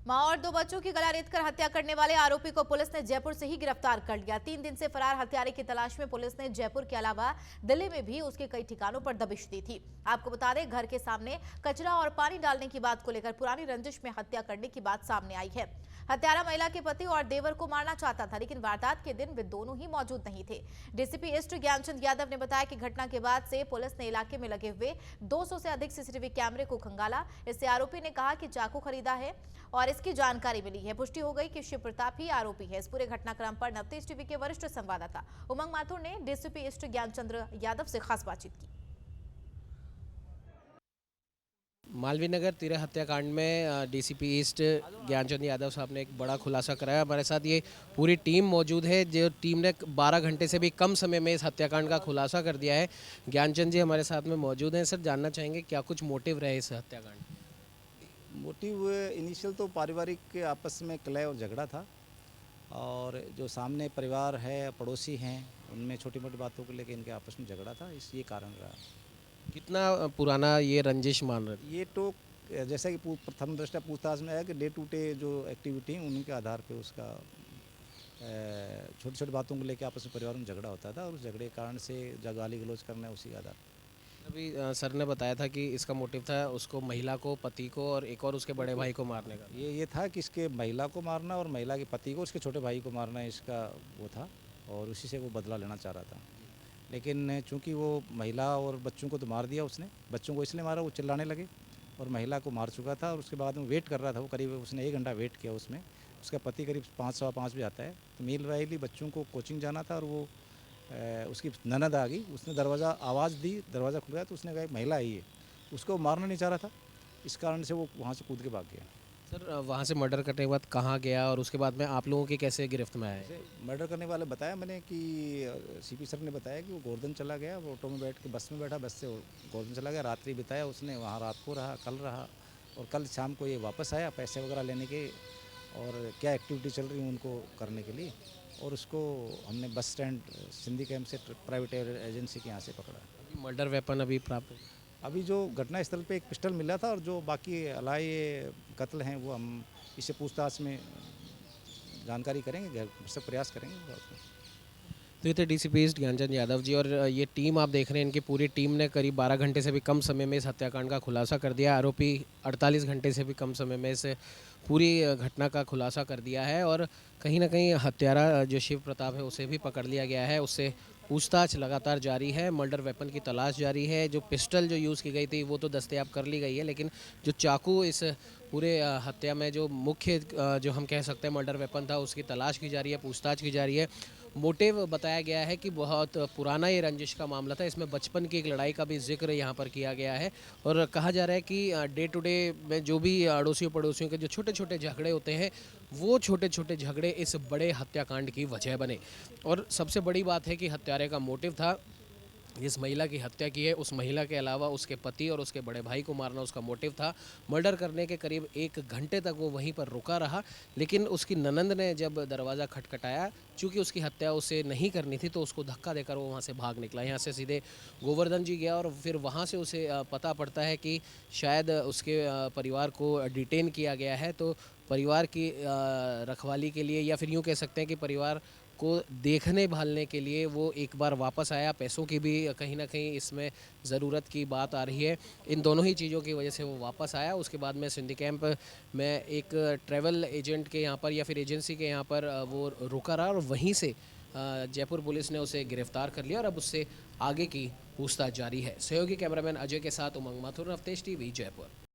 मां और दो बच्चों की गला रेत कर हत्या करने वाले आरोपी को पुलिस ने जयपुर से ही गिरफ्तार कर लिया। 3 दिन से फरार हत्यारे की तलाश में पुलिस ने जयपुर के अलावा दिल्ली में भी उसके कई ठिकानों पर दबिश दी थी। आपको बता दें, घर के सामने कचरा और पानी डालने की बात को लेकर पुरानी रंजिश में हत्या करने की बात सामने आई है। हत्यारा महिला के पति और देवर को मारना चाहता था, लेकिन वारदात के दिन वे दोनों ही मौजूद नहीं थे। डीसीपी ईस्ट ज्ञानचंद यादव ने बताया कि घटना के बाद से पुलिस ने इलाके में लगे हुए 200 से अधिक सीसीटीवी कैमरे को खंगाला। इससे आरोपी ने कहा कि चाकू खरीदा है और इसकी जानकारी मिली है। पुष्टि हो गई कि शिव प्रताप ही आरोपी है। इस पूरे घटनाक्रम पर नवतेज टीवी के वरिष्ठ संवाददाता उमंग माथुर ने डीसीपी ईस्ट ज्ञानचंद्र यादव से खास बातचीत की। मालवीय नगर तिरह हत्याकांड में डीसीपी ईस्ट ज्ञानचंद यादव साहब ने एक बड़ा खुलासा कराया। हमारे साथ ये पूरी टीम मौजूद है, जो टीम ने 12 घंटे से भी कम समय में इस हत्याकांड का खुलासा कर दिया है। ज्ञानचंद जी हमारे साथ में मौजूद हैं। सर, जानना चाहेंगे क्या कुछ मोटिव रहे इस हत्याकांड? मोटिव इनिशियल तो पारिवारिक के आपस में कलह और झगड़ा था, और जो सामने परिवार है, पड़ोसी हैं, उनमें छोटी मोटी बातों को लेकर इनके आपस में झगड़ा था, इस ये कारण रहा। कितना पुराना ये रंजिश मान रहे थे? ये तो जैसा कि प्रथम दृष्टया पूछताछ में आया कि डे टू डे जो एक्टिविटी है उन्हीं के आधार पे उसका छोटी छोटी बातों को लेकर आपस में परिवार में झगड़ा होता था, और उस झगड़े के कारण से जो गाली गलौज करना है उसी के आधार। अभी सर ने बताया था कि इसका मोटिव था उसको, महिला को, पति को और एक और उसके बड़े भाई को मारने का। ये था कि इसके महिला को मारना और महिला के पति को, उसके छोटे भाई को मारना, इसका वो था, और उसी से वो बदला लेना चाह रहा था। लेकिन चूंकि वो महिला और बच्चों को तो मार दिया उसने, बच्चों को इसलिए मारा वो चिल्लाने लगे, और महिला को मार चुका था, और उसके बाद में वेट कर रहा था वो, करीब उसने 1 घंटा वेट किया उसमें। उसका पति करीब 5 सवा 5 बजे आता है, तो मील राइली बच्चों को कोचिंग जाना था, और वो उसकी ननद आ गई, उसने दरवाज़ा आवाज़ दी, दरवाज़ा खुल गया, तो उसने कहा महिला आई है, उसको मारना नहीं चाह रहा था, इस कारण से वो वहाँ से कूद के भाग गया। सर, वहाँ से मर्डर करने के बाद कहाँ गया और उसके बाद में आप लोगों की कैसे गिरफ्त में आए? मर्डर करने वाले बताया मैंने कि सीपी सर ने बताया कि वो गोवर्धन चला गया, वो ऑटो में बैठ के बस में बैठा, बस से गोवर्धन चला गया, रात्रि बिताया उसने वहाँ, रात को रहा, कल रहा, और कल शाम को ये वापस आया पैसे वगैरह लेने के, और क्या एक्टिविटी चल रही है उनको करने के लिए, और उसको हमने बस स्टैंड सिंधी कैंप से प्राइवेट एजेंसी के यहाँ से पकड़ा। मर्डर वेपन अभी प्राप्त? अभी जो घटना स्थल पे एक पिस्टल मिला था, और जो बाकी अलाए कत्ल हैं वो हम इसे पूछताछ में जानकारी करेंगे, सब प्रयास करेंगे। तो ये थे डीसीपी ईस्ट ज्ञानचंद यादव जी, और ये टीम आप देख रहे हैं, इनकी पूरी टीम ने करीब 12 घंटे से भी कम समय में इस हत्याकांड का खुलासा कर दिया। आरोपी 48 घंटे से भी कम समय में इस पूरी घटना का खुलासा कर दिया है, और कहीं ना कहीं हत्यारा जो शिव प्रताप है उसे भी पकड़ लिया गया है। उससे पूछताछ लगातार जारी है, मर्डर वेपन की तलाश जारी है। जो पिस्टल जो यूज़ की गई थी वो तो दस्तयाब कर ली गई है, लेकिन जो चाकू इस पूरे हत्या में जो मुख्य जो हम कह सकते हैं मर्डर वेपन था, उसकी तलाश की जा रही है, पूछताछ की जा रही है। मोटिव बताया गया है कि बहुत पुराना ये रंजिश का मामला था, इसमें बचपन की एक लड़ाई का भी जिक्र यहाँ पर किया गया है, और कहा जा रहा है कि डे टू डे में जो भी अड़ोसियों पड़ोसियों के जो छोटे छोटे झगड़े होते हैं, वो छोटे छोटे झगड़े इस बड़े हत्याकांड की वजह बने। और सबसे बड़ी बात है कि हत्यारे का मोटिव था, जिस महिला की हत्या की है उस महिला के अलावा उसके पति और उसके बड़े भाई को मारना उसका मोटिव था। मर्डर करने के करीब 1 घंटे तक वो वहीं पर रुका रहा, लेकिन उसकी ननंद ने जब दरवाज़ा खटखटाया, चूँकि उसकी हत्या उसे नहीं करनी थी, तो उसको धक्का देकर वो वहाँ से भाग निकला। यहाँ से सीधे गोवर्धन जी गया, और फिर वहाँ से उसे पता पड़ता है कि शायद उसके परिवार को डिटेन किया गया है। तो परिवार की रखवाली के लिए, या फिर यूँ कह सकते हैं कि परिवार को देखने भालने के लिए वो एक बार वापस आया। पैसों की भी कहीं ना कहीं इसमें ज़रूरत की बात आ रही है। इन दोनों ही चीज़ों की वजह से वो वापस आया। उसके बाद में सिंधी कैंप में एक ट्रैवल एजेंट के यहाँ पर, या फिर एजेंसी के यहाँ पर वो रुका रहा, और वहीं से जयपुर पुलिस ने उसे गिरफ्तार कर लिया, और अब उससे आगे की पूछताछ जारी है। सहयोगी कैमरामैन अजय के साथ उमंग माथुर, नवतेज टीवी, जयपुर।